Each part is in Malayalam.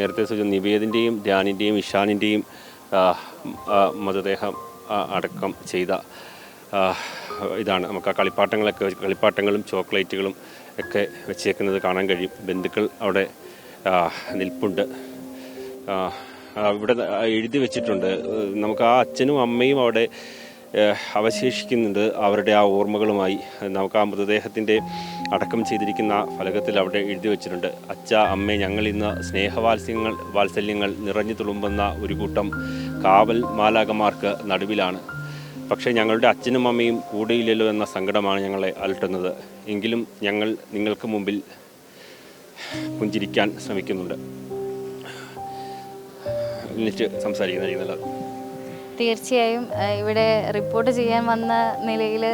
നേരത്തെ സൂചിപ്പിച്ച നിവേദിൻ്റെയും ധ്യാനിൻ്റെയും ഇഷാനിൻ്റെയും മൃതദേഹം അടക്കം ചെയ്ത ഇതാണ്. നമുക്ക് ആ കളിപ്പാട്ടങ്ങളും ചോക്ലേറ്റുകളും ഒക്കെ വെച്ചേക്കുന്നത് കാണാൻ കഴിയും. ബന്ധുക്കൾ അവിടെ നിൽപ്പുണ്ട്. ഇവിടെ എഴുതി വെച്ചിട്ടുണ്ട്. നമുക്ക് ആ അച്ഛനും അമ്മയും അവിടെ അവശേഷിക്കുന്നുണ്ട്. അവരുടെ ആ ഓർമ്മകളുമായി നമുക്ക് ആ മൃതദേഹത്തിൻ്റെ അടക്കം ചെയ്തിരിക്കുന്ന ഫലകത്തിൽ അവിടെ എഴുതി വെച്ചിട്ടുണ്ട്. അച്ഛ അമ്മേ, ഞങ്ങൾ ഇന്ന് വാത്സല്യങ്ങൾ നിറഞ്ഞു തുളുമ്പുന്ന ഒരു കൂട്ടം കാവൽ മാലാഖമാർക്ക് നടുവിലാണ്. പക്ഷേ ഞങ്ങളുടെ അച്ഛനും അമ്മയും കൂടെയില്ലല്ലോ എന്ന സങ്കടമാണ് ഞങ്ങളെ അലട്ടുന്നത്. എങ്കിലും ഞങ്ങൾ നിങ്ങൾക്ക് മുമ്പിൽ പുഞ്ചിരിക്കാൻ ശ്രമിക്കുന്നുണ്ട്. എന്നിട്ട് സംസാരിക്കുന്നതായിരിക്കും. തീർച്ചയായും ഇവിടെ റിപ്പോർട്ട് ചെയ്യാൻ വന്ന നിലയിൽ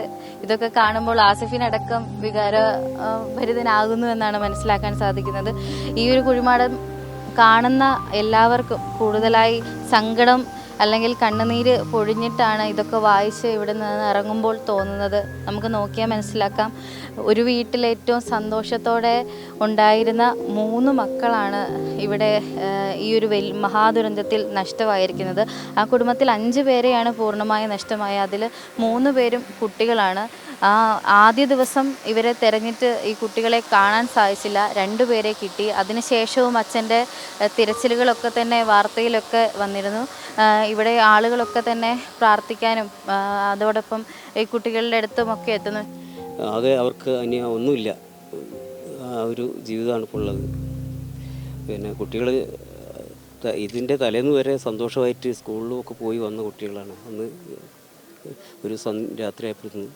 ഇതൊക്കെ കാണുമ്പോൾ ആസിഫിനടക്കം വികാരഭരിതനാകുന്നു എന്നാണ് മനസ്സിലാക്കാൻ സാധിക്കുന്നത്. ഈ ഒരു കുഴിമാടം കാണുന്ന എല്ലാവർക്കും കൂടുതലായി സങ്കടം അല്ലെങ്കിൽ കണ്ണുനീര് പൊഴിഞ്ഞിട്ടാണ് ഇതൊക്കെ വായിച്ച് ഇവിടെ നിന്ന് ഇറങ്ങുമ്പോൾ തോന്നുന്നത്. നമുക്ക് നോക്കിയാൽ മനസ്സിലാക്കാം, ഒരു വീട്ടിൽ ഏറ്റവും സന്തോഷത്തോടെ ഉണ്ടായിരുന്ന 3 മക്കളാണ് ഇവിടെ ഈ ഒരു മഹാദുരന്തത്തിൽ നഷ്ടമായിരിക്കുന്നത്. ആ കുടുംബത്തിൽ 5 പേരെയാണ് പൂർണ്ണമായി നഷ്ടമായ. അതിൽ 3 പേരും കുട്ടികളാണ്. ആദ്യ ദിവസം ഇവരെ തെരഞ്ഞിട്ട് ഈ കുട്ടികളെ കാണാൻ സാധിച്ചില്ല. 2 പേരെ കിട്ടി. അതിനുശേഷവും അച്ഛൻ്റെ തിരച്ചിലുകളൊക്കെ തന്നെ വാർത്തയിലൊക്കെ വന്നിരുന്നു. ഇവിടെ ആളുകളൊക്കെ തന്നെ പ്രാർത്ഥിക്കാനും അതോടൊപ്പം ഈ കുട്ടികളുടെ അടുത്തുമൊക്കെ എത്തുന്നു. ആകെ അവർക്ക് ഒന്നുമില്ല, ആ ഒരു ജീവിതമാണ് ഇപ്പോൾ ഉള്ളത്. പിന്നെ കുട്ടികൾ ഇതിൻ്റെ തലേന്ന് വരെ സന്തോഷമായിട്ട് സ്കൂളിലും ഒക്കെ പോയി വന്ന കുട്ടികളാണ്. അന്ന് ഒരു രാത്രിയായപ്പോഴത്തേക്കും